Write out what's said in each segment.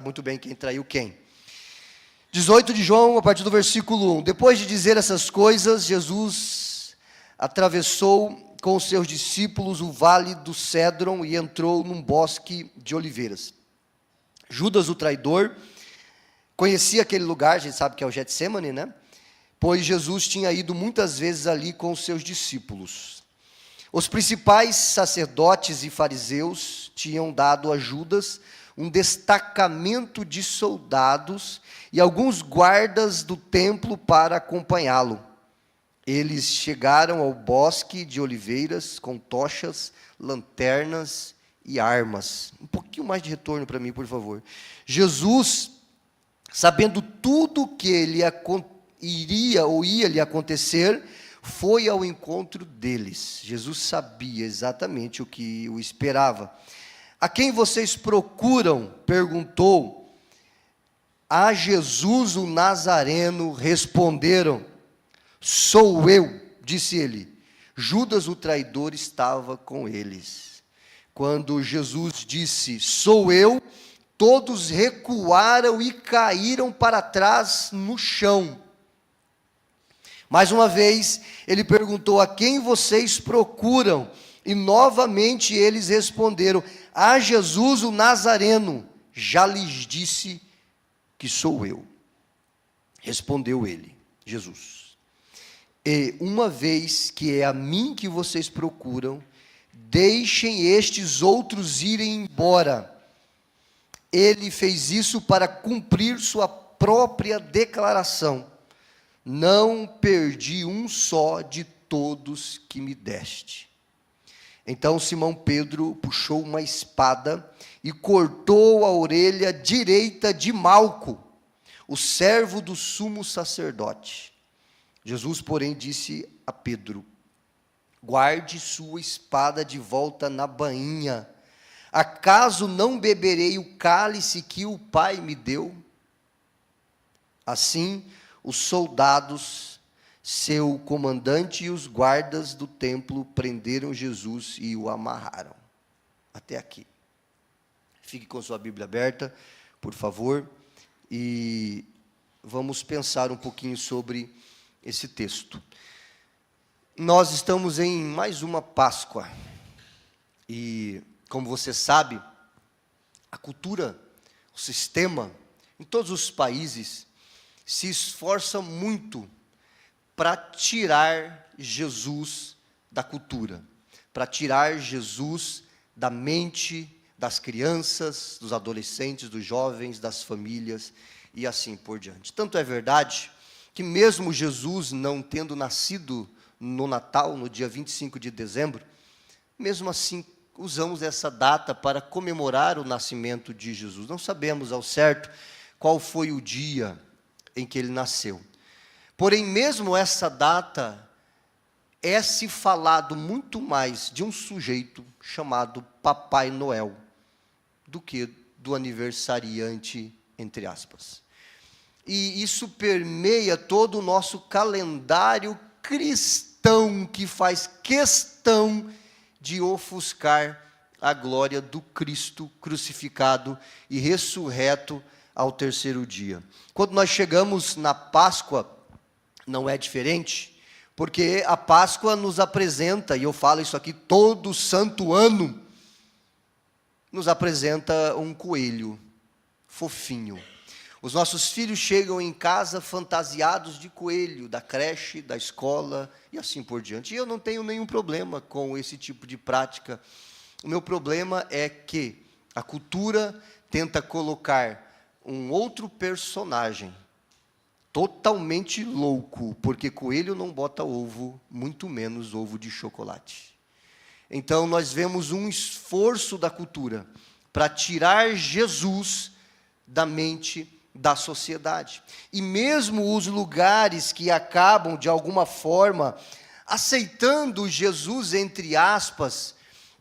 Muito bem quem traiu quem. 18 de João, a partir do versículo 1. Depois de dizer essas coisas, Jesus atravessou com os seus discípulos o vale do Cédron e entrou num bosque de oliveiras. Judas, o traidor, conhecia aquele lugar, a gente sabe que é o Getsêmani, né? Pois Jesus tinha ido muitas vezes ali com os seus discípulos. Os principais sacerdotes e fariseus tinham dado a Judas um destacamento de soldados e alguns guardas do templo para acompanhá-lo. Eles chegaram ao bosque de oliveiras com tochas, lanternas e armas. Um pouquinho mais de retorno para mim, por favor. Jesus, sabendo tudo que ia lhe acontecer, foi ao encontro deles. Jesus sabia exatamente o que o esperava. A quem vocês procuram? Perguntou. A Jesus o Nazareno responderam. Sou eu, disse ele. Judas o traidor estava com eles. Quando Jesus disse, sou eu, todos recuaram e caíram para trás no chão. Mais uma vez, ele perguntou, a quem vocês procuram? E novamente eles responderam, a Jesus o Nazareno, já lhes disse que sou eu. Respondeu ele, Jesus. E uma vez que é a mim que vocês procuram, deixem estes outros irem embora. Ele fez isso para cumprir sua própria declaração. Não perdi um só de todos que me deste. Então Simão Pedro puxou uma espada e cortou a orelha direita de Malco, o servo do sumo sacerdote. Jesus, porém, disse a Pedro, guarde sua espada de volta na bainha. Acaso não beberei o cálice que o Pai me deu? Assim, os soldados, seu comandante e os guardas do templo prenderam Jesus e o amarraram. Até aqui. Fique com sua Bíblia aberta, por favor, e vamos pensar um pouquinho sobre esse texto. Nós estamos em mais uma Páscoa, e como você sabe, a cultura, o sistema, em todos os países, se esforça muito para tirar Jesus da cultura, para tirar Jesus da mente das crianças, dos adolescentes, dos jovens, das famílias e assim por diante. Tanto é verdade que mesmo Jesus não tendo nascido no Natal, no dia 25 de dezembro, mesmo assim usamos essa data para comemorar o nascimento de Jesus. Não sabemos ao certo qual foi o dia em que ele nasceu. Porém, mesmo essa data, é-se falado muito mais de um sujeito chamado Papai Noel, do que do aniversariante, entre aspas. E isso permeia todo o nosso calendário cristão, que faz questão de ofuscar a glória do Cristo crucificado e ressurreto ao terceiro dia. Quando nós chegamos na Páscoa, não é diferente, porque a Páscoa nos apresenta, e eu falo isso aqui todo santo ano, nos apresenta um coelho fofinho. Os nossos filhos chegam em casa fantasiados de coelho, da creche, da escola e assim por diante. E eu não tenho nenhum problema com esse tipo de prática. O meu problema é que a cultura tenta colocar um outro personagem totalmente louco, porque coelho não bota ovo, muito menos ovo de chocolate. Então nós vemos um esforço da cultura para tirar Jesus da mente da sociedade. E mesmo os lugares que acabam, de alguma forma, aceitando Jesus, entre aspas,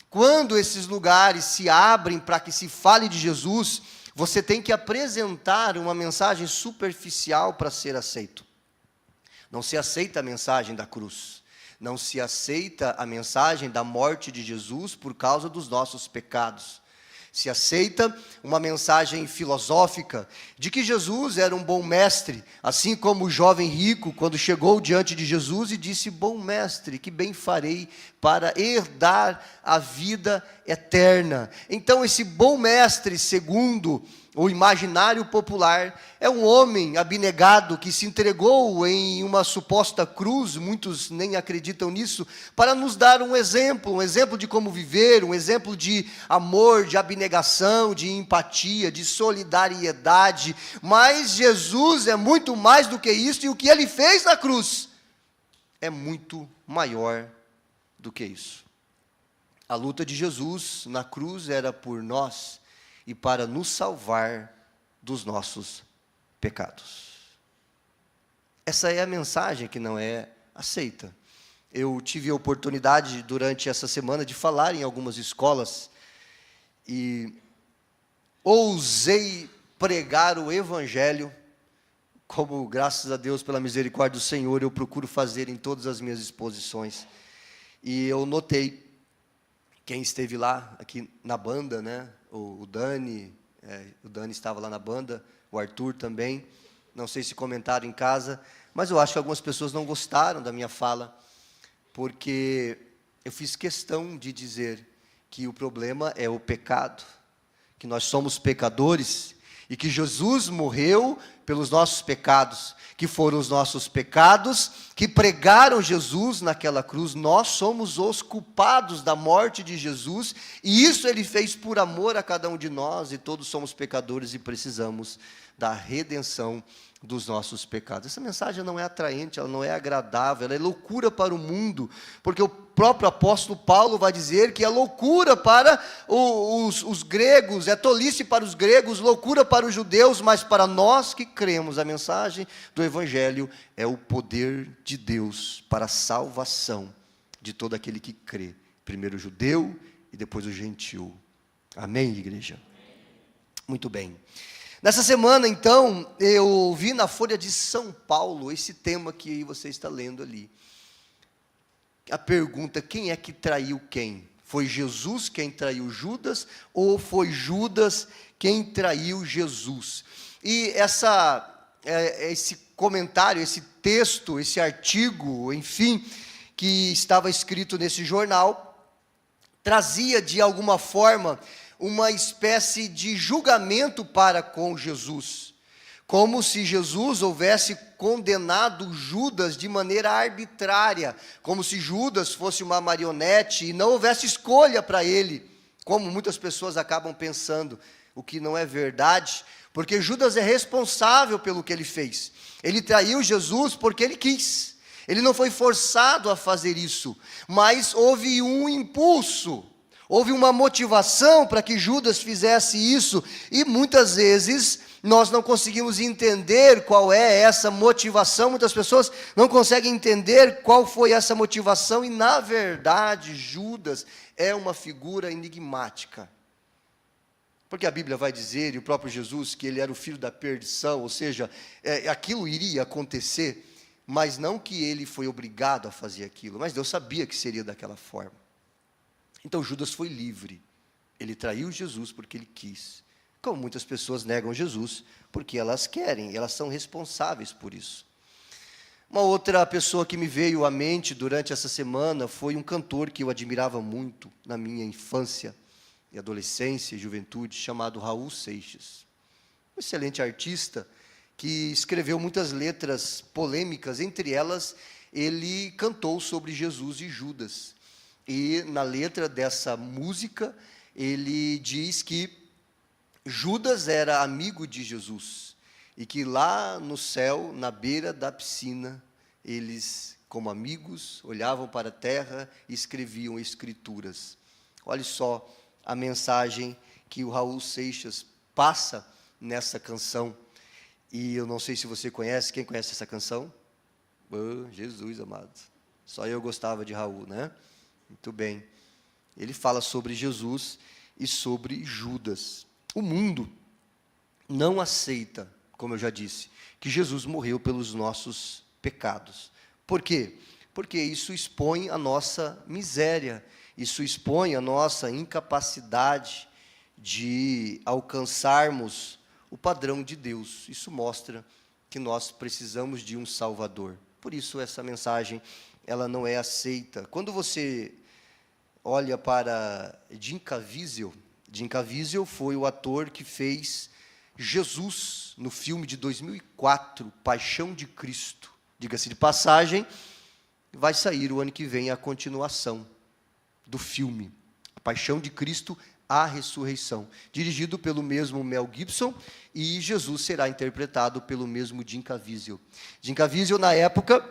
quando esses lugares se abrem para que se fale de Jesus, você tem que apresentar uma mensagem superficial para ser aceito. Não se aceita a mensagem da cruz. Não se aceita a mensagem da morte de Jesus por causa dos nossos pecados. Se aceita uma mensagem filosófica de que Jesus era um bom mestre, assim como o jovem rico, quando chegou diante de Jesus e disse: bom mestre, que bem farei para herdar a vida eterna. Então, esse bom mestre, segundo o imaginário popular, é um homem abnegado que se entregou em uma suposta cruz, muitos nem acreditam nisso, para nos dar um exemplo de como viver, um exemplo de amor, de abnegação, de empatia, de solidariedade. Mas Jesus é muito mais do que isso, e o que ele fez na cruz é muito maior do que isso. A luta de Jesus na cruz era por nós e para nos salvar dos nossos pecados. Essa é a mensagem que não é aceita. Eu tive a oportunidade durante essa semana de falar em algumas escolas e ousei pregar o Evangelho, como, graças a Deus, pela misericórdia do Senhor, eu procuro fazer em todas as minhas exposições. E eu notei, quem esteve lá, aqui na banda, né? O Dani estava lá na banda, o Arthur também, não sei se comentaram em casa, mas eu acho que algumas pessoas não gostaram da minha fala, porque eu fiz questão de dizer que o problema é o pecado, que nós somos pecadores, e que Jesus morreu pelos nossos pecados, que foram os nossos pecados que pregaram Jesus naquela cruz. Nós somos os culpados da morte de Jesus, e isso ele fez por amor a cada um de nós, e todos somos pecadores e precisamos da redenção dos nossos pecados. Essa mensagem não é atraente, ela não é agradável, ela é loucura para o mundo, porque o próprio apóstolo Paulo vai dizer que é loucura para os gregos, é tolice para os gregos, loucura para os judeus, mas para nós que cremos, a mensagem do Evangelho é o poder de Deus para a salvação de todo aquele que crê, primeiro o judeu e depois o gentil. Amém, igreja? Muito bem. Nessa semana, então, eu vi na Folha de São Paulo esse tema que você está lendo ali. A pergunta: quem é que traiu quem? Foi Jesus quem traiu Judas, ou foi Judas quem traiu Jesus? E esse comentário, esse texto, esse artigo, enfim, que estava escrito nesse jornal, trazia de alguma forma uma espécie de julgamento para com Jesus, como se Jesus houvesse condenado Judas de maneira arbitrária, como se Judas fosse uma marionete e não houvesse escolha para ele, como muitas pessoas acabam pensando, o que não é verdade, porque Judas é responsável pelo que ele fez. Ele traiu Jesus porque ele quis, ele não foi forçado a fazer isso, mas houve um impulso, houve uma motivação para que Judas fizesse isso, e muitas vezes nós não conseguimos entender qual é essa motivação. Muitas pessoas não conseguem entender qual foi essa motivação, e na verdade Judas é uma figura enigmática, porque a Bíblia vai dizer, e o próprio Jesus, que ele era o filho da perdição, ou seja, aquilo iria acontecer, mas não que ele foi obrigado a fazer aquilo, mas Deus sabia que seria daquela forma. Então Judas foi livre, ele traiu Jesus porque ele quis, como muitas pessoas negam Jesus, porque elas querem, elas são responsáveis por isso. Uma outra pessoa que me veio à mente durante essa semana foi um cantor que eu admirava muito na minha infância, e adolescência e juventude, chamado Raul Seixas. Um excelente artista, que escreveu muitas letras polêmicas, entre elas, ele cantou sobre Jesus e Judas. E na letra dessa música, ele diz que Judas era amigo de Jesus, e que lá no céu, na beira da piscina, eles, como amigos, olhavam para a terra e escreviam escrituras. Olha só a mensagem que o Raul Seixas passa nessa canção. E eu não sei se você conhece, quem conhece essa canção? Oh, Jesus amado, só eu gostava de Raul, né? Muito bem. Ele fala sobre Jesus e sobre Judas. O mundo não aceita, como eu já disse, que Jesus morreu pelos nossos pecados. Por quê? Porque isso expõe a nossa miséria, isso expõe a nossa incapacidade de alcançarmos o padrão de Deus. Isso mostra que nós precisamos de um Salvador. Por isso essa mensagem, ela não é aceita. Quando você olha para Jim Caviezel foi o ator que fez Jesus no filme de 2004, Paixão de Cristo. Diga-se de passagem, vai sair o ano que vem a continuação do filme, A Paixão de Cristo, a Ressurreição, dirigido pelo mesmo Mel Gibson, e Jesus será interpretado pelo mesmo Jim Caviezel. Jim Caviezel, na época,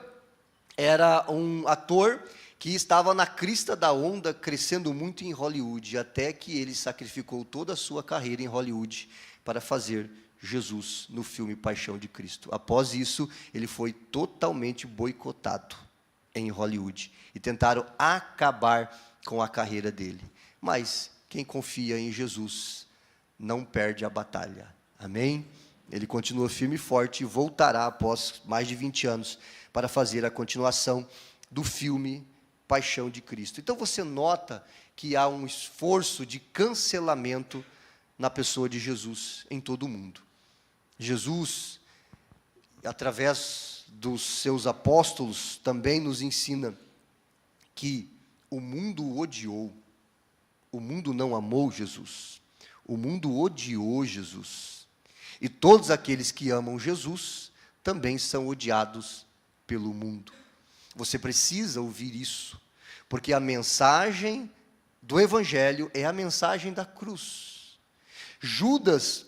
era um ator que estava na crista da onda, crescendo muito em Hollywood, até que ele sacrificou toda a sua carreira em Hollywood para fazer Jesus no filme Paixão de Cristo. Após isso, ele foi totalmente boicotado em Hollywood, e tentaram acabar com a carreira dele. Mas quem confia em Jesus não perde a batalha. Amém? Ele continua firme e forte e voltará após mais de 20 anos para fazer a continuação do filme Paixão de Cristo. Então você nota que há um esforço de cancelamento na pessoa de Jesus em todo o mundo. Jesus, através dos seus apóstolos, também nos ensina que o mundo o odiou. O mundo não amou Jesus. O mundo odiou Jesus. E todos aqueles que amam Jesus também são odiados pelo mundo. Você precisa ouvir isso, porque a mensagem do Evangelho é a mensagem da cruz. Judas,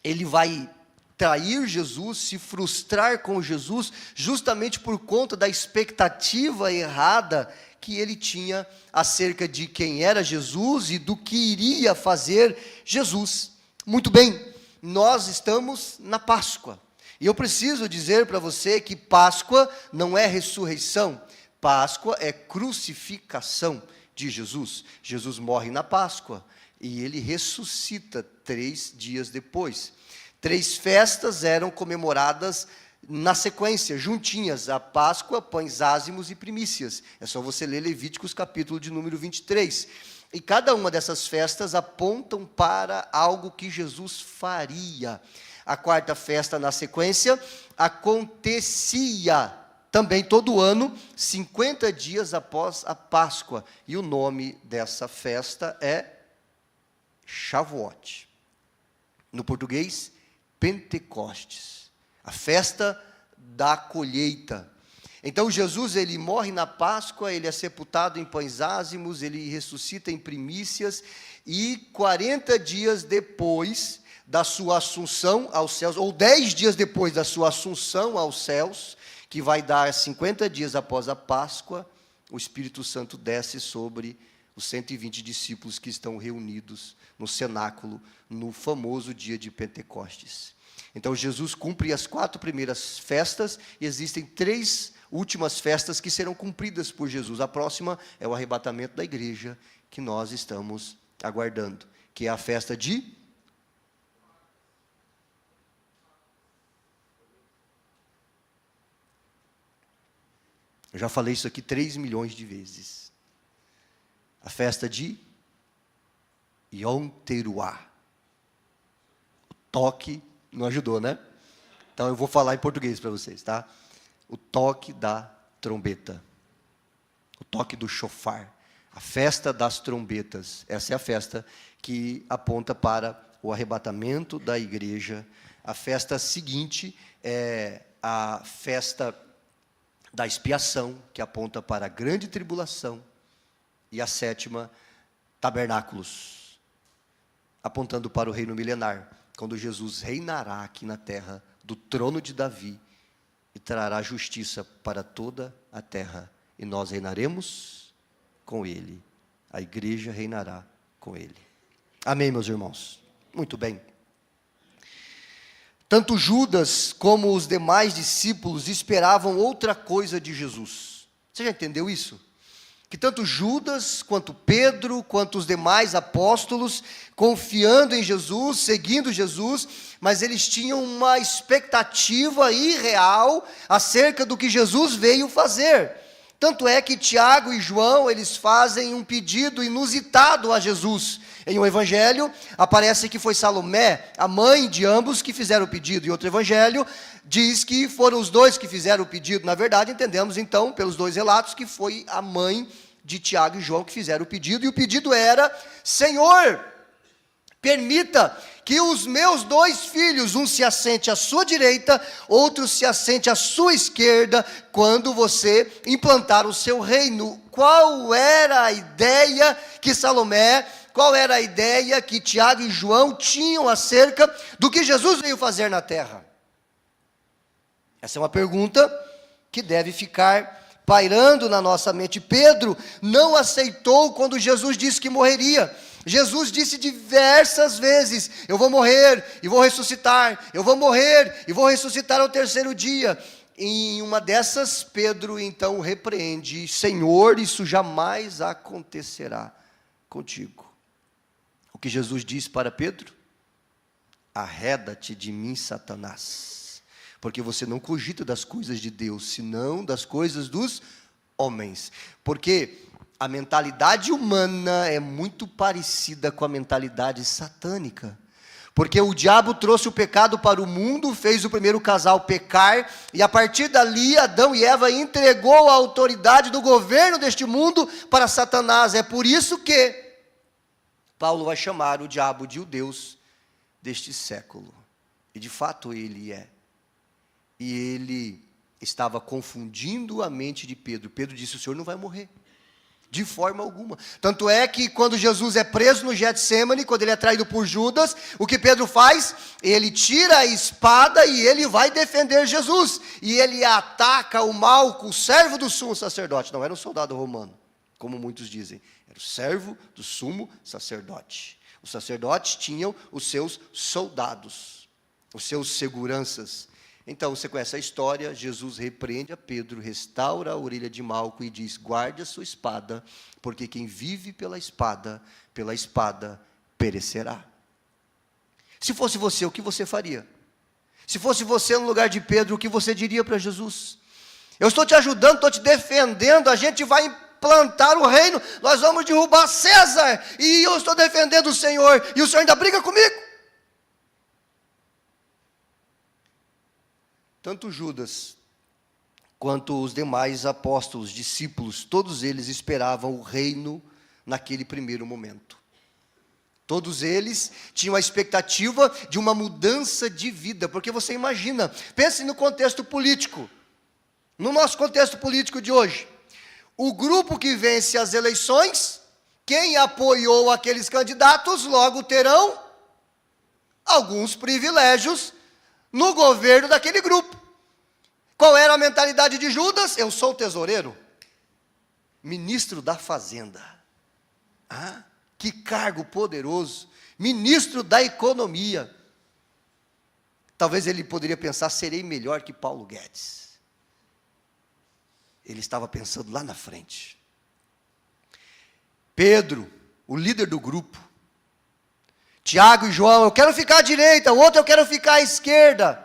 ele vai trair Jesus, se frustrar com Jesus, justamente por conta da expectativa errada que ele tinha acerca de quem era Jesus e do que iria fazer Jesus. Muito bem, nós estamos na Páscoa. E eu preciso dizer para você que Páscoa não é ressurreição. Páscoa é crucificação de Jesus. Jesus morre na Páscoa e ele ressuscita 3 dias depois. 3 festas eram comemoradas na sequência, juntinhas, a Páscoa, pães ázimos e primícias. É só você ler Levíticos capítulo de número 23. E cada uma dessas festas apontam para algo que Jesus faria. A 4ª festa na sequência acontecia também todo ano, 50 dias após a Páscoa. E o nome dessa festa é Shavuot. No português, Pentecostes, a festa da colheita. Então Jesus, ele morre na Páscoa, ele é sepultado em pães ázimos, ele ressuscita em primícias, e 40 dias depois da sua assunção aos céus, ou 10 dias depois da sua assunção aos céus, que vai dar 50 dias após a Páscoa, o Espírito Santo desce sobre os 120 discípulos que estão reunidos no cenáculo, no famoso dia de Pentecostes. Então Jesus cumpre as 4 primeiras festas, e existem 3 últimas festas que serão cumpridas por Jesus. A próxima é o arrebatamento da igreja, que nós estamos aguardando, que é a festa de... Eu já falei isso aqui 3 milhões de vezes. A festa de Yom Teruah. O toque não ajudou, né? Então eu vou falar em português para vocês, tá? O toque da trombeta. O toque do shofar. A festa das trombetas. Essa é a festa que aponta para o arrebatamento da igreja. A festa seguinte é a festa da expiação, que aponta para a grande tribulação. E a 7ª, tabernáculos, apontando para o reino milenar, quando Jesus reinará aqui na terra, do trono de Davi, e trará justiça para toda a terra. E nós reinaremos com ele. A igreja reinará com ele. Amém, meus irmãos? Muito bem. Tanto Judas como os demais discípulos esperavam outra coisa de Jesus. Você já entendeu isso? Que tanto Judas, quanto Pedro, quanto os demais apóstolos, confiando em Jesus, seguindo Jesus, mas eles tinham uma expectativa irreal acerca do que Jesus veio fazer. Tanto é que Tiago e João, eles fazem um pedido inusitado a Jesus. Em um evangelho, aparece que foi Salomé, a mãe de ambos, que fizeram o pedido. Em outro evangelho, diz que foram os dois que fizeram o pedido. Na verdade, entendemos então, pelos dois relatos, que foi a mãe de Tiago e João que fizeram o pedido. E o pedido era: Senhor, permita que os meus 2 filhos, um se assente à sua direita, outro se assente à sua esquerda, quando você implantar o seu reino. Qual era a ideia que Salomé, qual era a ideia que Tiago e João tinham acerca do que Jesus veio fazer na terra? Essa é uma pergunta que deve ficar pairando na nossa mente. Pedro não aceitou quando Jesus disse que morreria. Jesus disse diversas vezes: eu vou morrer e vou ressuscitar, eu vou morrer e vou ressuscitar ao 3º dia. Em uma dessas, Pedro então repreende: Senhor, isso jamais acontecerá contigo. O que Jesus diz para Pedro? Arreda-te de mim, Satanás, porque você não cogita das coisas de Deus, senão das coisas dos homens. Porque a mentalidade humana é muito parecida com a mentalidade satânica. Porque o diabo trouxe o pecado para o mundo, fez o primeiro casal pecar, e a partir dali Adão e Eva entregou a autoridade do governo deste mundo para Satanás. É por isso que Paulo vai chamar o diabo de o Deus deste século. E de fato ele é. E ele estava confundindo a mente de Pedro. Pedro disse: o senhor não vai morrer. De forma alguma. Tanto é que quando Jesus é preso no Getsêmani, quando ele é traído por Judas, o que Pedro faz? Ele tira a espada e ele vai defender Jesus. E ele ataca o Malco, o servo do sumo sacerdote. Não era um soldado romano, como muitos dizem. Era o servo do sumo sacerdote. Os sacerdotes tinham os seus soldados, os seus seguranças. Então, você conhece a história. Jesus repreende a Pedro, restaura a orelha de Malco e diz: guarde a sua espada, porque quem vive pela espada perecerá. Se fosse você, o que você faria? Se fosse você no lugar de Pedro, o que você diria para Jesus? Eu estou te ajudando, estou te defendendo, a gente vai implantar o reino, nós vamos derrubar César, e eu estou defendendo o Senhor, e o Senhor ainda briga comigo? Tanto Judas, quanto os demais apóstolos, discípulos, todos eles esperavam o reino naquele primeiro momento. Todos eles tinham a expectativa de uma mudança de vida, porque você imagina, pense no contexto político, no nosso contexto político de hoje. O grupo que vence as eleições, quem apoiou aqueles candidatos, logo terão alguns privilégios no governo daquele grupo. Qual era a mentalidade de Judas? Eu sou o tesoureiro, ministro da fazenda. Que cargo poderoso, ministro da economia. Talvez ele poderia pensar: serei melhor que Paulo Guedes. Ele estava pensando lá na frente. Pedro, o líder do grupo, Tiago e João: eu quero ficar à direita, o outro: eu quero ficar à esquerda.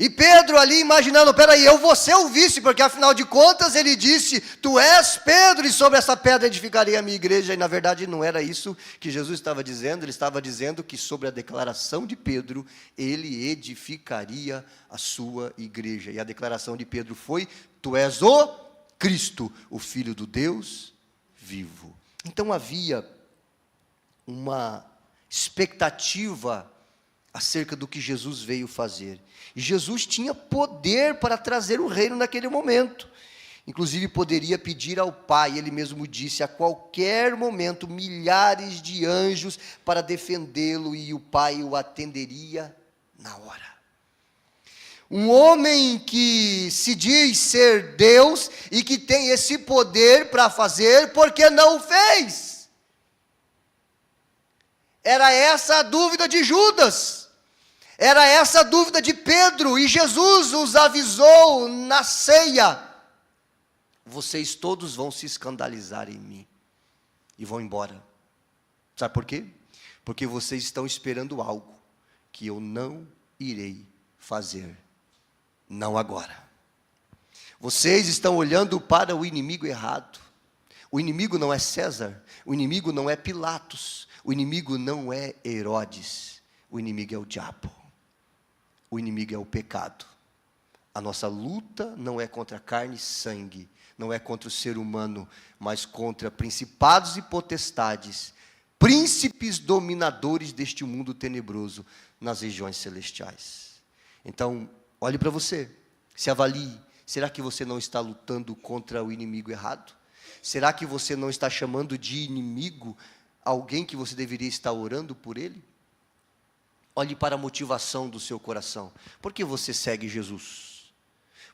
E Pedro ali imaginando: peraí, eu vou ser o vice, porque afinal de contas ele disse: tu és Pedro, e sobre essa pedra edificarei a minha igreja. E na verdade não era isso que Jesus estava dizendo. Ele estava dizendo que sobre a declaração de Pedro, ele edificaria a sua igreja. E a declaração de Pedro foi: tu és o Cristo, o Filho do Deus vivo. Então havia uma expectativa acerca do que Jesus veio fazer. E Jesus tinha poder para trazer o reino naquele momento. Inclusive poderia pedir ao Pai, ele mesmo disse, a qualquer momento, milhares de anjos para defendê-lo, e o Pai o atenderia na hora. Um homem que se diz ser Deus e que tem esse poder para fazer, por que não o fez? Era essa a dúvida de Judas. Era essa a dúvida de Pedro, e Jesus os avisou na ceia: vocês todos vão se escandalizar em mim e vão embora. Sabe por quê? Porque vocês estão esperando algo que eu não irei fazer, não agora. Vocês estão olhando para o inimigo errado. O inimigo não é César, o inimigo não é Pilatos, o inimigo não é Herodes, o inimigo é o diabo, o inimigo é o pecado. A nossa luta não é contra carne e sangue, não é contra o ser humano, mas contra principados e potestades, príncipes dominadores deste mundo tenebroso nas regiões celestiais. Então, olhe para você, se avalie. Será que você não está lutando contra o inimigo errado? Será que você não está chamando de inimigo alguém que você deveria estar orando por ele? Olhe para a motivação do seu coração. Por que você segue Jesus?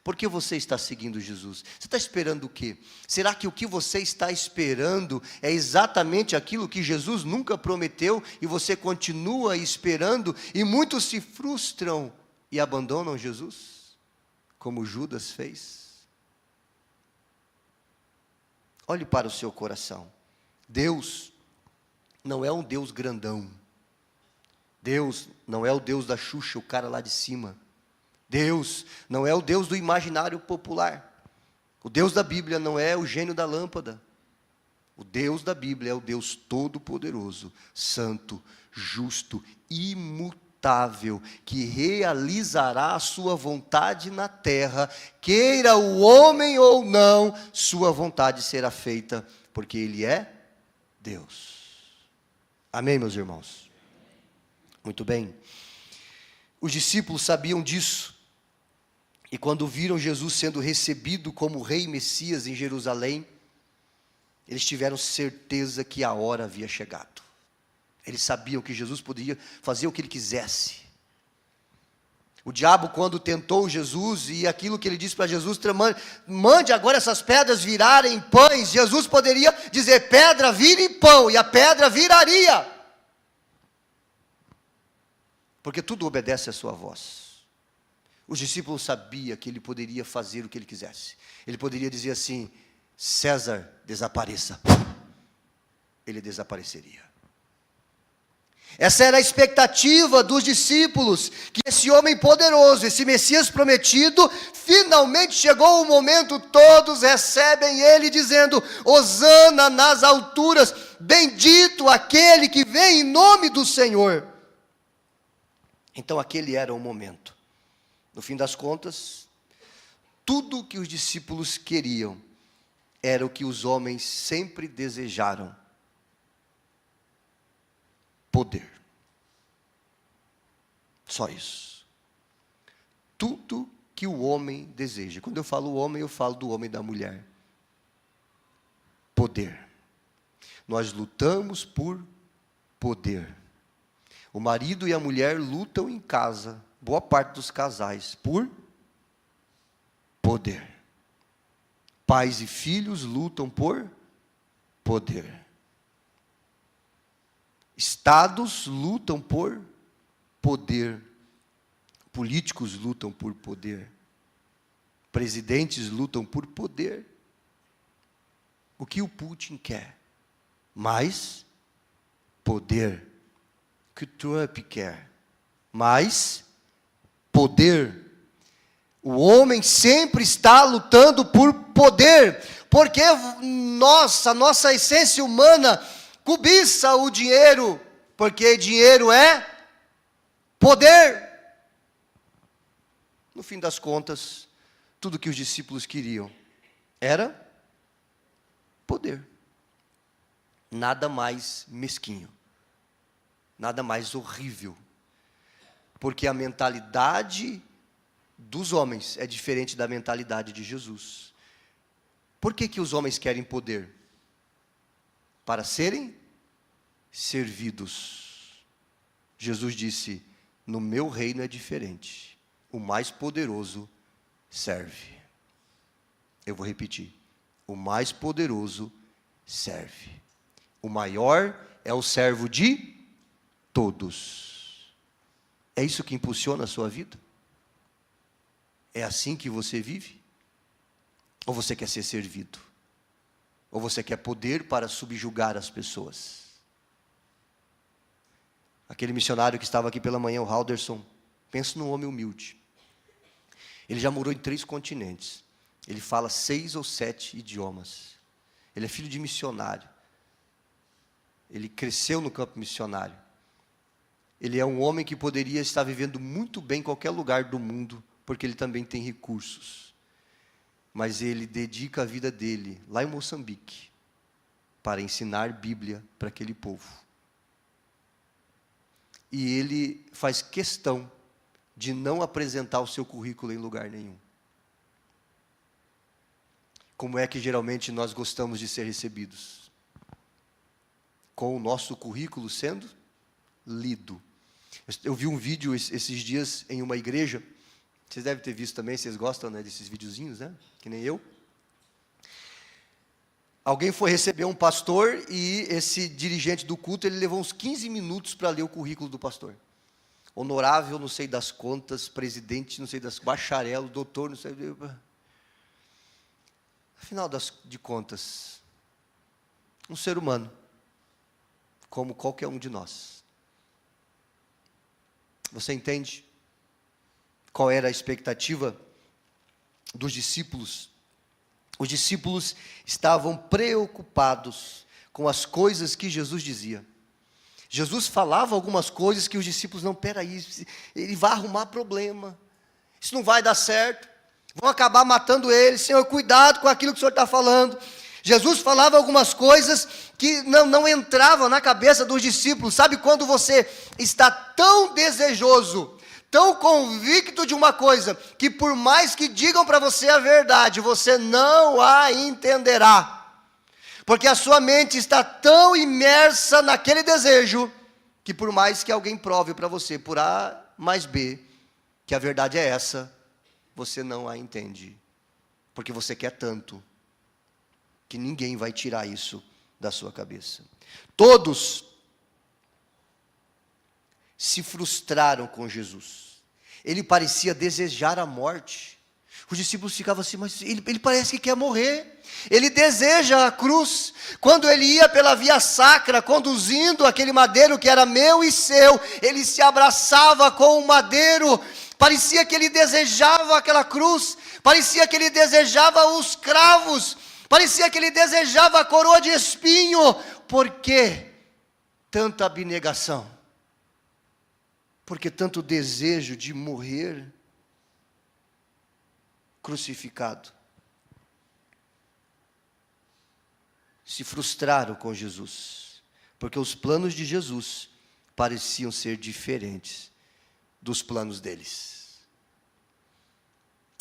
Por que você está seguindo Jesus? Você está esperando o quê? Será que o que você está esperando é exatamente aquilo que Jesus nunca prometeu e você continua esperando e muitos se frustram e abandonam Jesus, como Judas fez? Olhe para o seu coração. Deus não é um Deus grandão. Deus não é o Deus da Xuxa, o cara lá de cima. Deus não é o Deus do imaginário popular. O Deus da Bíblia não é o gênio da lâmpada. O Deus da Bíblia é o Deus todo-poderoso, santo, justo, imutável, que realizará a sua vontade na terra, queira o homem ou não, sua vontade será feita, porque Ele é Deus. Amém, meus irmãos? Muito bem. Os discípulos sabiam disso, e quando viram Jesus sendo recebido como rei Messias em Jerusalém, eles tiveram certeza que a hora havia chegado. Eles sabiam que Jesus poderia fazer o que ele quisesse. O diabo, quando tentou Jesus, e aquilo que ele disse para Jesus, mande agora essas pedras virarem pães, Jesus poderia dizer, pedra vire pão, e a pedra viraria. Porque tudo obedece à sua voz. Os discípulos sabiam que ele poderia fazer o que ele quisesse. Ele poderia dizer assim, César, desapareça. Ele desapareceria. Essa era a expectativa dos discípulos, que esse homem poderoso, esse Messias prometido, finalmente chegou o momento, todos recebem ele dizendo, Hosana nas alturas, bendito aquele que vem em nome do Senhor. Então aquele era o momento. No fim das contas, tudo o que os discípulos queriam, era o que os homens sempre desejaram. Poder. Só isso. Tudo que o homem deseja. Quando eu falo homem, eu falo do homem e da mulher. Poder. Nós lutamos por poder. O marido e a mulher lutam em casa, boa parte dos casais, por poder. Pais e filhos lutam por poder. Estados lutam por poder. Políticos lutam por poder. Presidentes lutam por poder. O que o Putin quer? Mais poder. O que o Trump quer? Mais poder. O homem sempre está lutando por poder, porque a nossa essência humana cobiça o dinheiro, porque dinheiro é poder. No fim das contas, tudo que os discípulos queriam era poder. Nada mais mesquinho, nada mais horrível, porque a mentalidade dos homens é diferente da mentalidade de Jesus. Por que os homens querem poder? Para serem servidos. Jesus disse, no meu reino é diferente. O mais poderoso serve. Eu vou repetir. O mais poderoso serve. O maior é o servo de todos. É isso que impulsiona a sua vida? É assim que você vive? Ou você quer ser servido? Ou você quer poder para subjugar as pessoas? Aquele missionário que estava aqui pela manhã, o Halderson, pensa num homem humilde. Ele já morou em 3 continentes. Ele fala 6 ou 7 idiomas. Ele é filho de missionário. Ele cresceu no campo missionário. Ele é um homem que poderia estar vivendo muito bem em qualquer lugar do mundo, porque ele também tem recursos. Mas ele dedica a vida dele, lá em Moçambique, para ensinar Bíblia para aquele povo. E ele faz questão de não apresentar o seu currículo em lugar nenhum. Como é que geralmente nós gostamos de ser recebidos? Com o nosso currículo sendo lido. Eu vi um vídeo esses dias em uma igreja, vocês devem ter visto também, vocês gostam, né, desses videozinhos, né? Que nem eu. Alguém foi receber um pastor e esse dirigente do culto, ele levou uns 15 minutos para ler o currículo do pastor. Honorável, não sei das contas, presidente, não sei das, bacharel, doutor, não sei. Afinal de contas, um ser humano, como qualquer um de nós. Você entende qual era a expectativa dos discípulos? Os discípulos estavam preocupados com as coisas que Jesus dizia. Jesus falava algumas coisas que os discípulos, não, peraí, ele vai arrumar problema, isso não vai dar certo, vão acabar matando ele, Senhor, cuidado com aquilo que o Senhor está falando. Jesus falava algumas coisas que não entravam na cabeça dos discípulos. Sabe quando você está tão desejoso, tão convicto de uma coisa, que por mais que digam para você a verdade, você não a entenderá. Porque a sua mente está tão imersa naquele desejo, que por mais que alguém prove para você, por A mais B, que a verdade é essa, você não a entende. Porque você quer tanto, que ninguém vai tirar isso da sua cabeça. Todos se frustraram com Jesus. Ele parecia desejar a morte. Os discípulos ficavam assim, mas ele parece que quer morrer. Ele deseja a cruz. Quando ele ia pela via sacra, conduzindo aquele madeiro que era meu e seu, ele se abraçava com o madeiro. Parecia que ele desejava aquela cruz. Parecia que ele desejava os cravos. Parecia que ele desejava a coroa de espinho. Por que tanta abnegação? Por que tanto desejo de morrer crucificado? Se frustraram com Jesus, porque os planos de Jesus pareciam ser diferentes dos planos deles.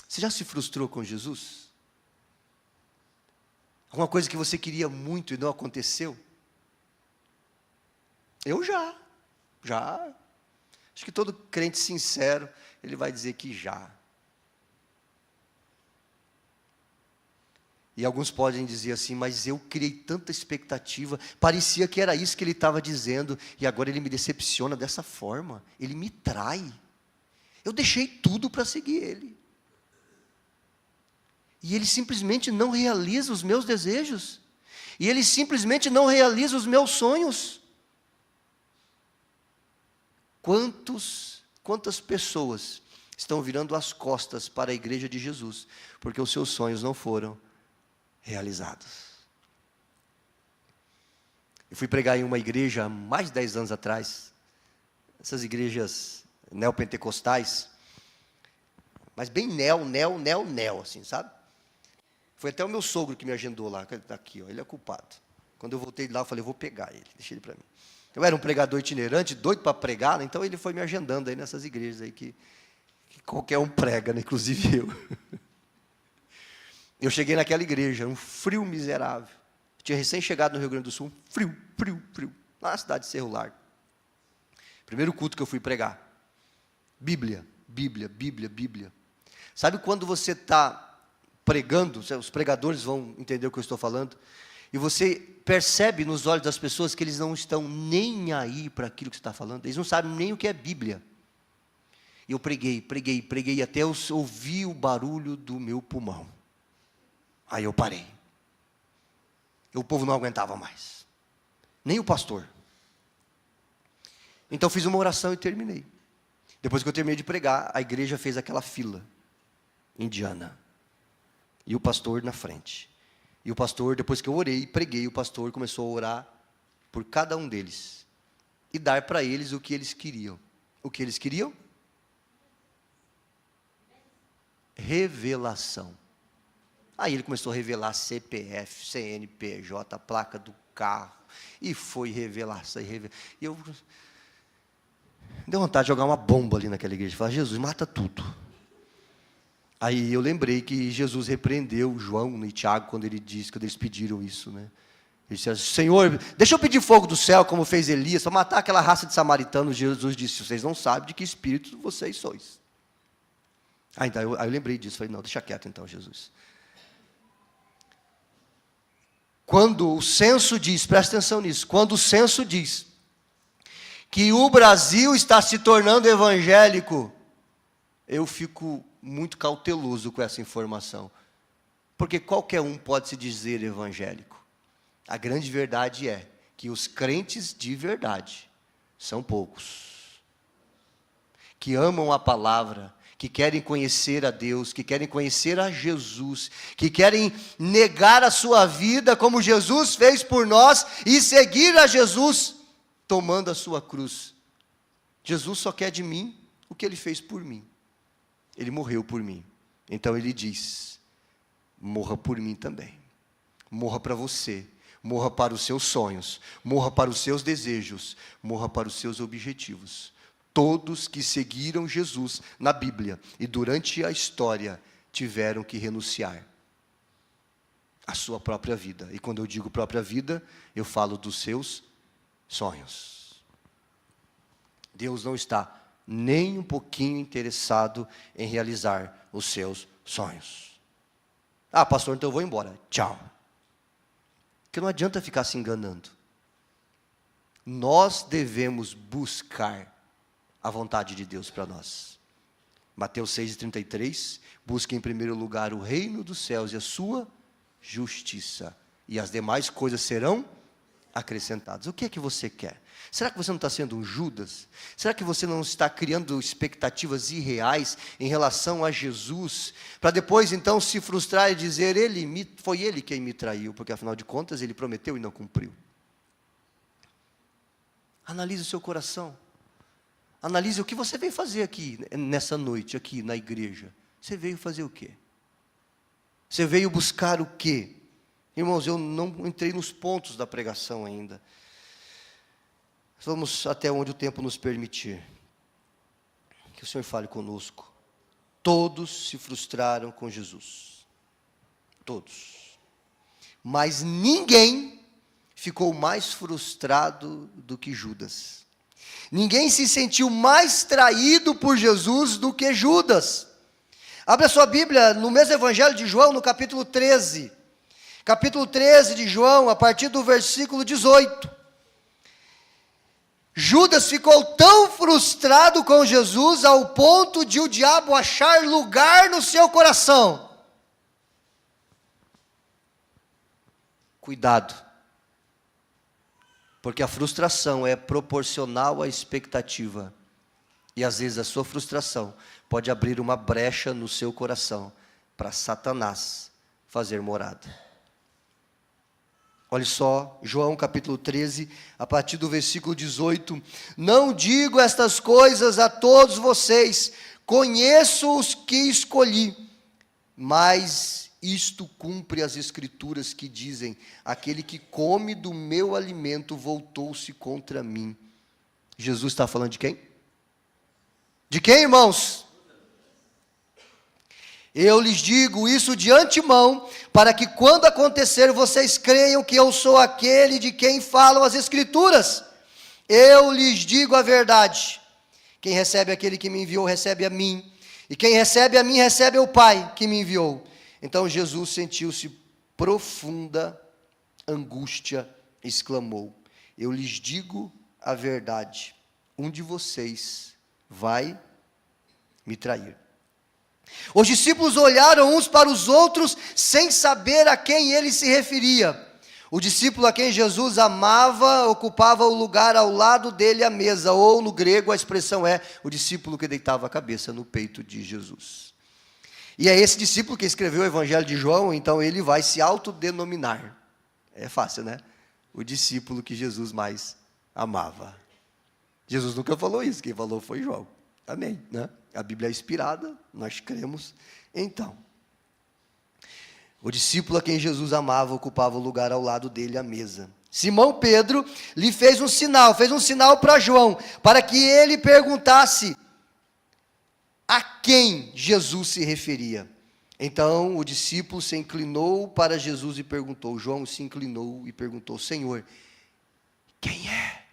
Você já se frustrou com Jesus? Alguma coisa que você queria muito e não aconteceu? Eu já. Acho que todo crente sincero, ele vai dizer que já. E alguns podem dizer assim, mas eu criei tanta expectativa, parecia que era isso que ele estava dizendo, e agora ele me decepciona dessa forma, ele me trai. Eu deixei tudo para seguir ele. E ele simplesmente não realiza os meus desejos. E ele simplesmente não realiza os meus sonhos. Quantas pessoas estão virando as costas para a igreja de Jesus, porque os seus sonhos não foram realizados. Eu fui pregar em uma igreja há mais de 10 anos atrás, essas igrejas neopentecostais, mas bem neo, assim, sabe? Foi até o meu sogro que me agendou lá, aqui, ó, ele é culpado. Quando eu voltei de lá, eu falei, eu vou pegar ele, deixei ele para mim. Eu era um pregador itinerante, doido para pregar, né? Então ele foi me agendando aí nessas igrejas aí que qualquer um prega, né? Inclusive eu. Eu cheguei naquela igreja, um frio miserável. Eu tinha recém-chegado no Rio Grande do Sul, frio, lá na cidade de Cerro Largo. Primeiro culto que eu fui pregar. Bíblia. Sabe quando você está pregando, os pregadores vão entender o que eu estou falando, e você percebe nos olhos das pessoas que eles não estão nem aí para aquilo que você está falando, eles não sabem nem o que é Bíblia. E eu preguei, até eu ouvi o barulho do meu pulmão. Aí eu parei. E o povo não aguentava mais. Nem o pastor. Então fiz uma oração e terminei. Depois que eu terminei de pregar, a igreja fez aquela fila indiana. e o pastor na frente. E o pastor, depois que eu orei e preguei, o pastor começou a orar por cada um deles e dar para eles o que eles queriam. O que eles queriam? Revelação. Aí ele começou a revelar CPF, CNPJ, a placa do carro, e foi revelação. E eu deu vontade de jogar uma bomba ali naquela igreja. Falar: Jesus, mata tudo. Aí eu lembrei que Jesus repreendeu João e Tiago quando eles pediram isso, né? Eles disseram: Senhor, deixa eu pedir fogo do céu, como fez Elias, para matar aquela raça de samaritanos. Jesus disse: vocês não sabem de que espírito vocês sois. Aí eu lembrei disso, falei: não, deixa quieto então, Jesus. Quando o censo diz, presta atenção nisso, quando o censo diz que o Brasil está se tornando evangélico, eu fico muito cauteloso com essa informação, porque qualquer um pode se dizer evangélico. A grande verdade é que os crentes de verdade são poucos, que amam a palavra, que querem conhecer a Deus, que querem conhecer a Jesus, que querem negar a sua vida como Jesus fez por nós e seguir a Jesus, tomando a sua cruz. Jesus só quer de mim o que ele fez por mim. Ele morreu por mim. Então ele diz: morra por mim também. Morra para você. Morra para os seus sonhos. Morra para os seus desejos. Morra para os seus objetivos. Todos que seguiram Jesus na Bíblia e durante a história tiveram que renunciar à sua própria vida. E quando eu digo própria vida, eu falo dos seus sonhos. Deus não está nem um pouquinho interessado em realizar os seus sonhos. Ah, pastor, então eu vou embora. Tchau. Porque não adianta ficar se enganando. Nós devemos buscar a vontade de Deus para nós. Mateus 6,33, busque em primeiro lugar o reino dos céus e a sua justiça, e as demais coisas serão acrescentadas. O que é que você quer? Será que você não está sendo um Judas? Será que você não está criando expectativas irreais em relação a Jesus, para depois então se frustrar e dizer: foi ele quem me traiu, porque afinal de contas ele prometeu e não cumpriu? Analise o seu coração. Analise o que você veio fazer aqui, nessa noite, aqui na igreja. Você veio fazer o quê? Você veio buscar o quê? Irmãos, eu não entrei nos pontos da pregação ainda. Vamos até onde o tempo nos permitir. Que o Senhor fale conosco. Todos se frustraram com Jesus. Todos. Mas ninguém ficou mais frustrado do que Judas. Ninguém se sentiu mais traído por Jesus do que Judas. Abra sua Bíblia no mesmo Evangelho de João, no capítulo 13. Capítulo 13 de João, a partir do versículo 18. Judas ficou tão frustrado com Jesus ao ponto de o diabo achar lugar no seu coração. Cuidado, porque a frustração é proporcional à expectativa, e às vezes a sua frustração pode abrir uma brecha no seu coração para Satanás fazer morada. Olha só, João capítulo 13, a partir do versículo 18. Não digo estas coisas a todos vocês, conheço os que escolhi, mas isto cumpre as escrituras que dizem: aquele que come do meu alimento voltou-se contra mim. Jesus está falando de quem? De quem, irmãos? Eu lhes digo isso de antemão, para que quando acontecer vocês creiam que eu sou aquele de quem falam as Escrituras. Eu lhes digo a verdade: quem recebe aquele que me enviou, recebe a mim, e quem recebe a mim, recebe ao Pai que me enviou. Então Jesus sentiu-se profunda angústia, exclamou: eu lhes digo a verdade, um de vocês vai me trair. Os discípulos olharam uns para os outros, sem saber a quem ele se referia. O discípulo a quem Jesus amava ocupava o lugar ao lado dele à mesa, ou no grego a expressão é o discípulo que deitava a cabeça no peito de Jesus. E é esse discípulo que escreveu o Evangelho de João, então ele vai se autodenominar. É fácil, né? O discípulo que Jesus mais amava. Jesus nunca falou isso, quem falou foi João. Amém, né? A Bíblia é inspirada, nós cremos. Então, o discípulo a quem Jesus amava ocupava o lugar ao lado dele à mesa. Simão Pedro lhe fez um sinal para João, para que ele perguntasse a quem Jesus se referia. Então o discípulo se inclinou para Jesus e perguntou. João se inclinou e perguntou: Senhor, quem é?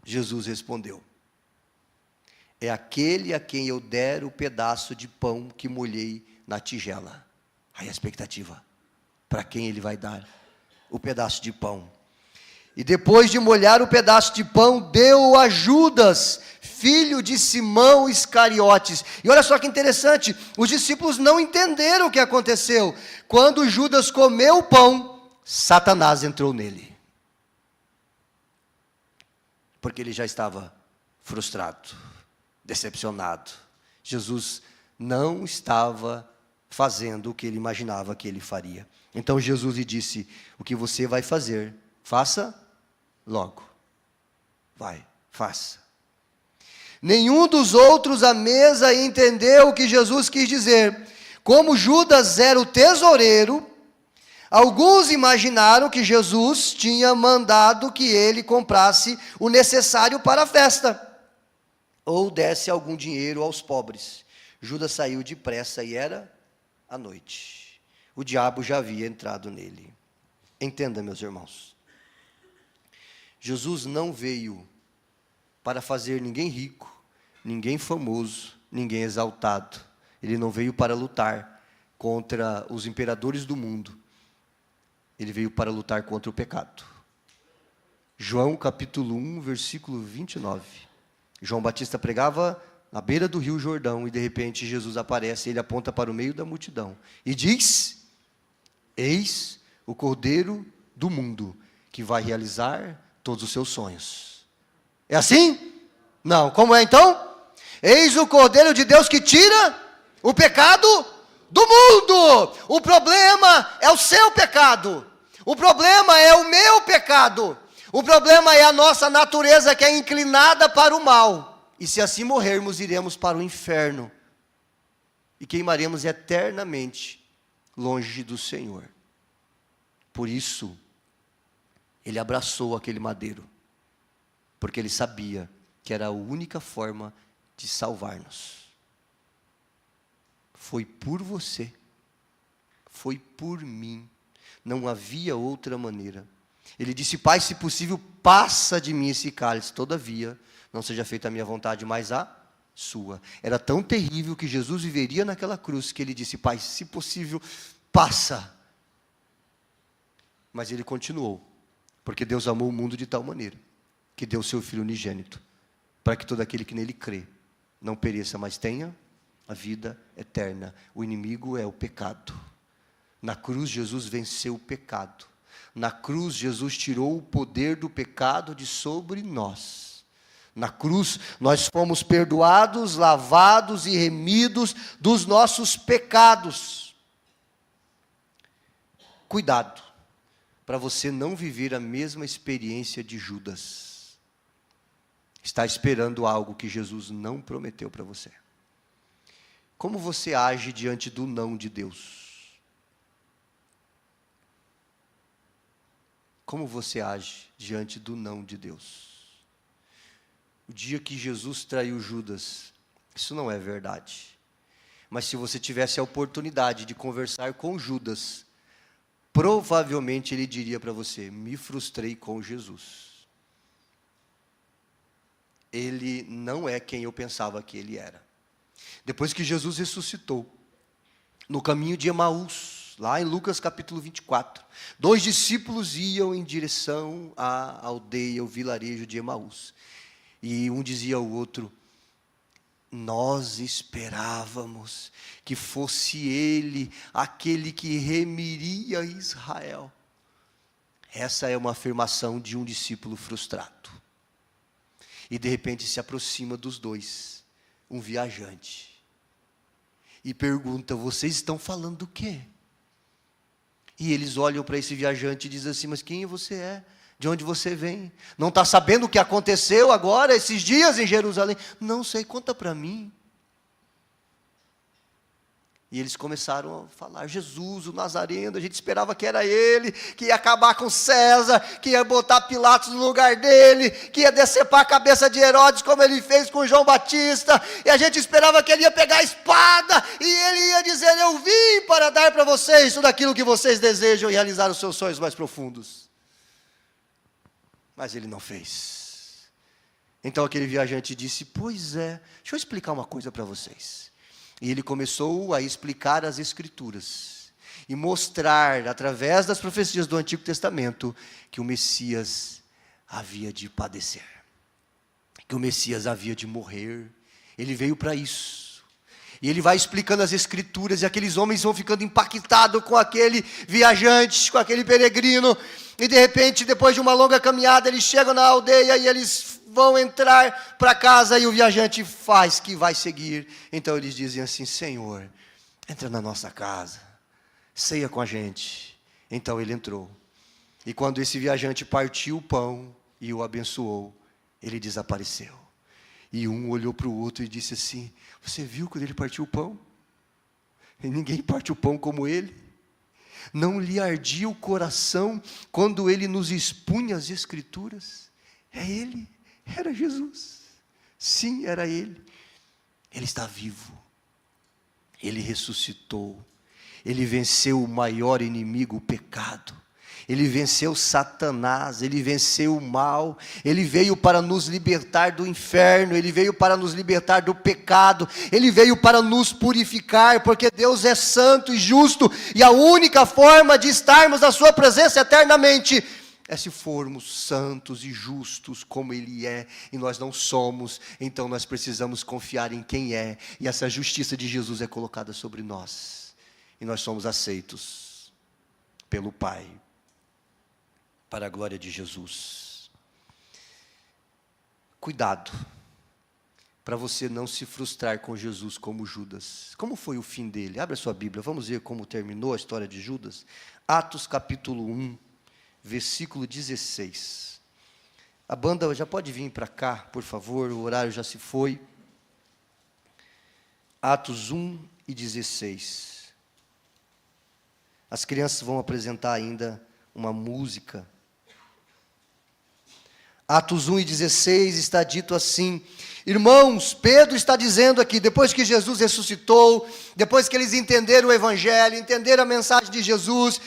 Jesus respondeu: é aquele a quem eu der o pedaço de pão que molhei na tigela. Aí a expectativa, para quem ele vai dar o pedaço de pão. E depois de molhar o pedaço de pão, deu a Judas, filho de Simão Iscariotes. E olha só que interessante, os discípulos não entenderam o que aconteceu. Quando Judas comeu o pão, Satanás entrou nele. Porque ele já estava frustrado, decepcionado. Jesus não estava fazendo o que ele imaginava que ele faria. Então Jesus lhe disse: o que você vai fazer, faça logo. Vai, faça. Nenhum dos outros à mesa entendeu o que Jesus quis dizer. Como Judas era o tesoureiro, alguns imaginaram que Jesus tinha mandado que ele comprasse o necessário para a festa, ou desse algum dinheiro aos pobres. Judas saiu depressa e era à noite. O diabo já havia entrado nele. Entenda, meus irmãos. Jesus não veio para fazer ninguém rico, ninguém famoso, ninguém exaltado. Ele não veio para lutar contra os imperadores do mundo. Ele veio para lutar contra o pecado. João capítulo 1, versículo 29. João Batista pregava na beira do rio Jordão e de repente Jesus aparece, ele aponta para o meio da multidão e diz: eis o Cordeiro do mundo que vai realizar todos os seus sonhos. É assim? Não. Como é então? Eis o Cordeiro de Deus que tira o pecado do mundo. O problema é o seu pecado. O problema é o meu pecado. O problema é a nossa natureza que é inclinada para o mal. E se assim morrermos, iremos para o inferno. E queimaremos eternamente longe do Senhor. Por isso, ele abraçou aquele madeiro. Porque ele sabia que era a única forma de salvar-nos. Foi por você. Foi por mim. Não havia outra maneira. Ele disse: Pai, se possível, passa de mim esse cálice. Todavia, não seja feita a minha vontade, mas a sua. Era tão terrível que Jesus viveria naquela cruz, que ele disse: Pai, se possível, passa. Mas ele continuou, porque Deus amou o mundo de tal maneira, que deu o seu Filho unigênito, para que todo aquele que nele crê, não pereça, mas tenha a vida eterna. O inimigo é o pecado. Na cruz, Jesus venceu o pecado. Na cruz, Jesus tirou o poder do pecado de sobre nós. Na cruz, nós fomos perdoados, lavados e remidos dos nossos pecados. Cuidado, para você não viver a mesma experiência de Judas. Está esperando algo que Jesus não prometeu para você. Como você age diante do não de Deus? Como você age diante do não de Deus? O dia que Jesus traiu Judas, isso não é verdade. Mas se você tivesse a oportunidade de conversar com Judas, provavelmente ele diria para você: me frustrei com Jesus. Ele não é quem eu pensava que ele era. Depois que Jesus ressuscitou, no caminho de Emaús, lá em Lucas capítulo 24, 2 discípulos iam em direção à aldeia, o vilarejo de Emaús. E um dizia ao outro: nós esperávamos que fosse ele, aquele que remiria Israel. Essa é uma afirmação de um discípulo frustrado. E de repente se aproxima dos dois um viajante. e pergunta: vocês estão falando do quê? E eles olham para esse viajante e dizem assim: mas quem você é? De onde você vem? Não está sabendo o que aconteceu agora, esses dias em Jerusalém? Não sei, conta para mim. E eles começaram a falar: Jesus, o Nazareno, a gente esperava que era ele, que ia acabar com César, que ia botar Pilatos no lugar dele, que ia decepar a cabeça de Herodes, como ele fez com João Batista, e a gente esperava que ele ia pegar a espada, e ele ia dizer: eu vim para dar para vocês tudo aquilo que vocês desejam e realizar os seus sonhos mais profundos. Mas ele não fez. Então aquele viajante disse: pois é, deixa eu explicar uma coisa para vocês. E ele começou a explicar as Escrituras e mostrar, através das profecias do Antigo Testamento, que o Messias havia de padecer, que o Messias havia de morrer. Ele veio para isso. E ele vai explicando as Escrituras, e aqueles homens vão ficando impactados com aquele viajante, com aquele peregrino, e de repente, depois de uma longa caminhada, eles chegam na aldeia e eles vão entrar para casa, e o viajante faz que vai seguir. Então eles dizem assim: Senhor, entra na nossa casa, ceia com a gente. Então ele entrou, e quando esse viajante partiu o pão e o abençoou, ele desapareceu. E um olhou para o outro e disse assim: você viu quando ele partiu o pão? E ninguém parte o pão como ele. Não lhe ardia o coração quando ele nos expunha as Escrituras? É ele, era Jesus. Sim, era ele. Ele está vivo. Ele ressuscitou. Ele venceu o maior inimigo, o pecado. Ele venceu Satanás, ele venceu o mal, ele veio para nos libertar do inferno, ele veio para nos libertar do pecado, ele veio para nos purificar, porque Deus é santo e justo, e a única forma de estarmos na sua presença eternamente é se formos santos e justos como Ele é, e nós não somos. Então nós precisamos confiar em quem é, e essa justiça de Jesus é colocada sobre nós, e nós somos aceitos pelo Pai, para a glória de Jesus. Cuidado, para você não se frustrar com Jesus como Judas. Como foi o fim dele? Abra sua Bíblia, vamos ver como terminou a história de Judas. Atos capítulo 1, versículo 16. A banda já pode vir para cá, por favor, o horário já se foi. Atos 1 e 16. As crianças vão apresentar ainda uma música. Atos 1 e 16 está dito assim: irmãos, Pedro está dizendo aqui, depois que Jesus ressuscitou, depois que eles entenderam o Evangelho, entenderam a mensagem de Jesus,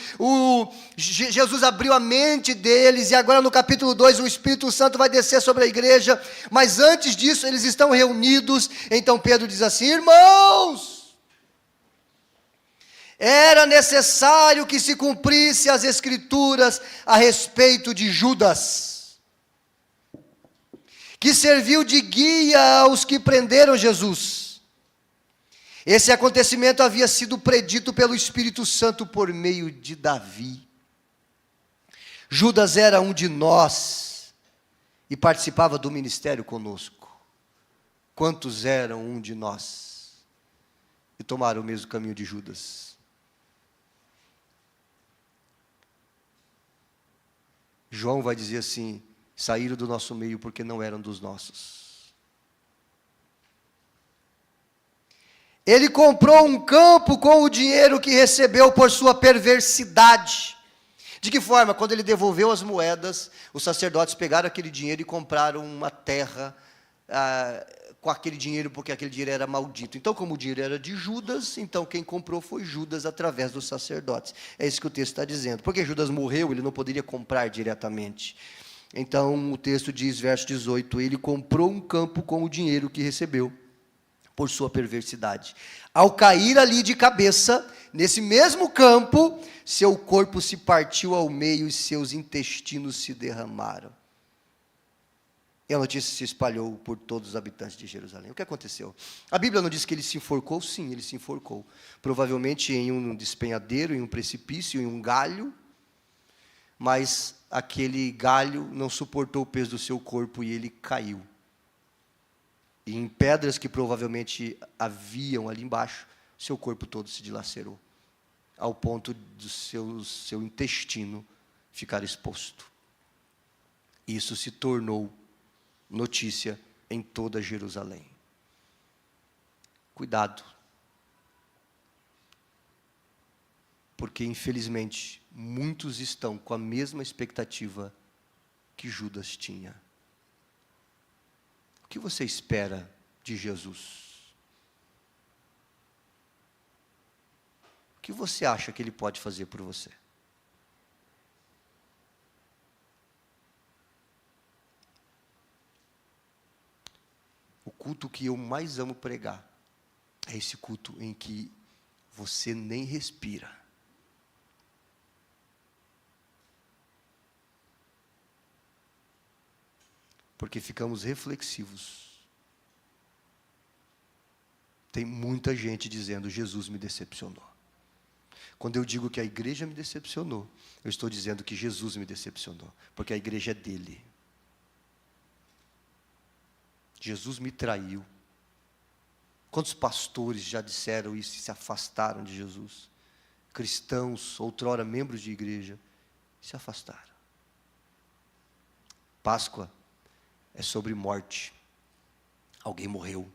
Jesus abriu a mente deles, e agora no capítulo 2 o Espírito Santo vai descer sobre a igreja, mas antes disso eles estão reunidos. Então Pedro diz assim: irmãos, era necessário que se cumprisse as Escrituras a respeito de Judas, que serviu de guia aos que prenderam Jesus. Esse acontecimento havia sido predito pelo Espírito Santo por meio de Davi. Judas era um de nós e participava do ministério conosco. Quantos eram um de nós e tomaram o mesmo caminho de Judas? João vai dizer assim: saíram do nosso meio porque não eram dos nossos. Ele comprou um campo com o dinheiro que recebeu por sua perversidade. De que forma? Quando ele devolveu as moedas, os sacerdotes pegaram aquele dinheiro e compraram uma terra com aquele dinheiro, porque aquele dinheiro era maldito. Então, como o dinheiro era de Judas, então quem comprou foi Judas através dos sacerdotes. É isso que o texto está dizendo. Porque Judas morreu, ele não poderia comprar diretamente. Então o texto diz, verso 18, ele comprou um campo com o dinheiro que recebeu por sua perversidade. Ao cair ali de cabeça, nesse mesmo campo, seu corpo se partiu ao meio e seus intestinos se derramaram. E a notícia se espalhou por todos os habitantes de Jerusalém. O que aconteceu? A Bíblia não diz que ele se enforcou? Sim, ele se enforcou. Provavelmente em um despenhadeiro, em um precipício, em um galho. Mas aquele galho não suportou o peso do seu corpo e ele caiu. E em pedras que provavelmente haviam ali embaixo, seu corpo todo se dilacerou, ao ponto do seu intestino ficar exposto. Isso se tornou notícia em toda Jerusalém. Cuidado, porque infelizmente muitos estão com a mesma expectativa que Judas tinha. O que você espera de Jesus? O que você acha que Ele pode fazer por você? O culto que eu mais amo pregar é esse culto em que você nem respira. Porque ficamos reflexivos. Tem muita gente dizendo: Jesus me decepcionou. Quando eu digo que a igreja me decepcionou, eu estou dizendo que Jesus me decepcionou, porque a igreja é dele. Jesus me traiu. Quantos pastores já disseram isso e se afastaram de Jesus? Cristãos, outrora membros de igreja, se afastaram. Páscoa é sobre morte. Alguém morreu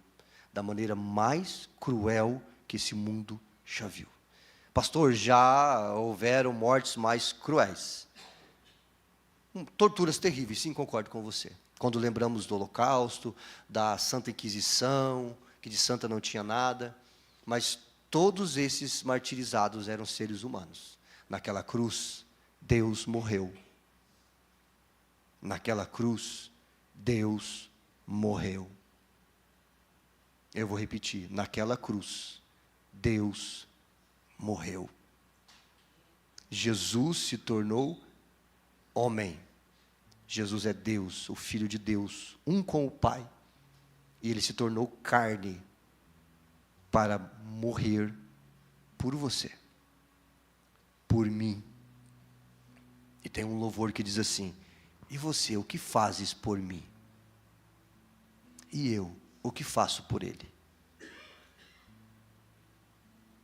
da maneira mais cruel que esse mundo já viu. Pastor, já houveram mortes mais cruéis. Torturas terríveis, sim, concordo com você. Quando lembramos do Holocausto, da Santa Inquisição, que de santa não tinha nada, mas todos esses martirizados eram seres humanos. Naquela cruz, Deus morreu. Naquela cruz, Deus morreu. Eu vou repetir, naquela cruz, Deus morreu. Jesus se tornou homem. Jesus é Deus, o Filho de Deus, um com o Pai. E Ele se tornou carne para morrer por você, por mim. E tem um louvor que diz assim: e você, o que fazes por mim? E eu, o que faço por Ele?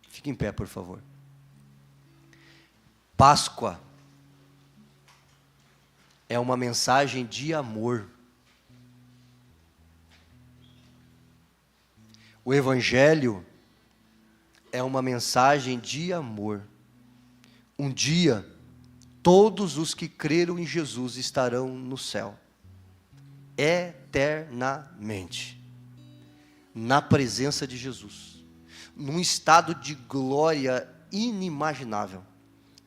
Fique em pé, por favor. Páscoa é uma mensagem de amor. O Evangelho é uma mensagem de amor. Um dia, todos os que creram em Jesus estarão no céu, eternamente, na presença de Jesus, num estado de glória inimaginável,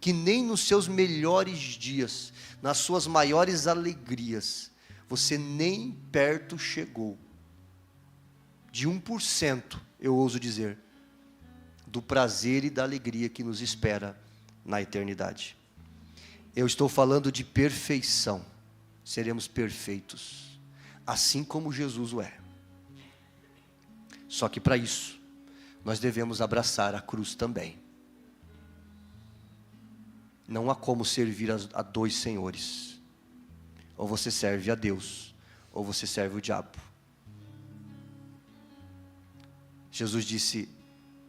que nem nos seus melhores dias, nas suas maiores alegrias, você nem perto chegou, de 1%, eu ouso dizer, do prazer e da alegria que nos espera na eternidade. Eu estou falando de perfeição. Seremos perfeitos, assim como Jesus o é. Só que para isso, nós devemos abraçar a cruz também. Não há como servir a dois senhores. Ou você serve a Deus, ou você serve o diabo. Jesus disse: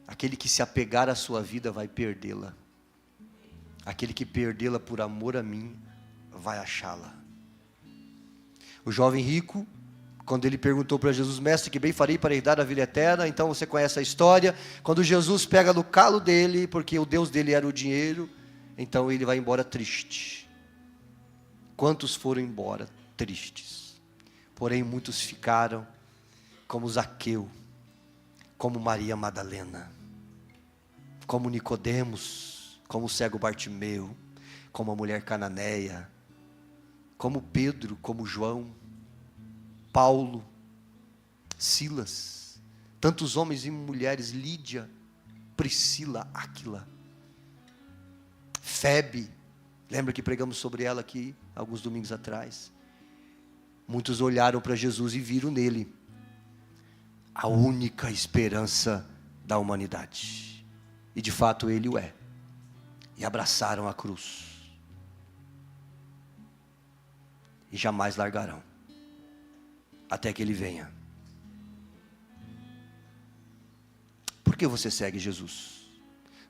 aquele que se apegar à sua vida vai perdê-la. Aquele que perdê-la por amor a mim, vai achá-la. O jovem rico, quando ele perguntou para Jesus: mestre, que bem farei para herdar a vida eterna? Então você conhece a história. Quando Jesus pega no calo dele, porque o Deus dele era o dinheiro, então ele vai embora triste. Quantos foram embora tristes? Porém muitos ficaram, como Zaqueu, como Maria Madalena, como Nicodemos, como o cego Bartimeu, como a mulher cananeia, como Pedro, como João, Paulo, Silas, tantos homens e mulheres, Lídia, Priscila, Áquila, Febe, lembra que pregamos sobre ela aqui, alguns domingos atrás? Muitos olharam para Jesus e viram nele a única esperança da humanidade, e de fato ele o é, e abraçaram a cruz, e jamais largarão, até que ele venha, Por que você segue Jesus?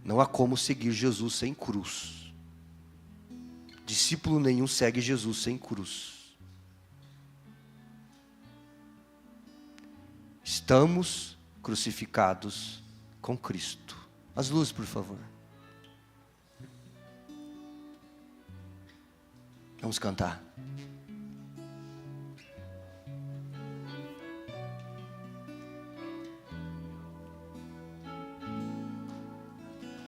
Não há como seguir Jesus sem cruz. Discípulo nenhum segue Jesus sem cruz. Estamos crucificados com Cristo. As luzes, por favor. Vamos cantar.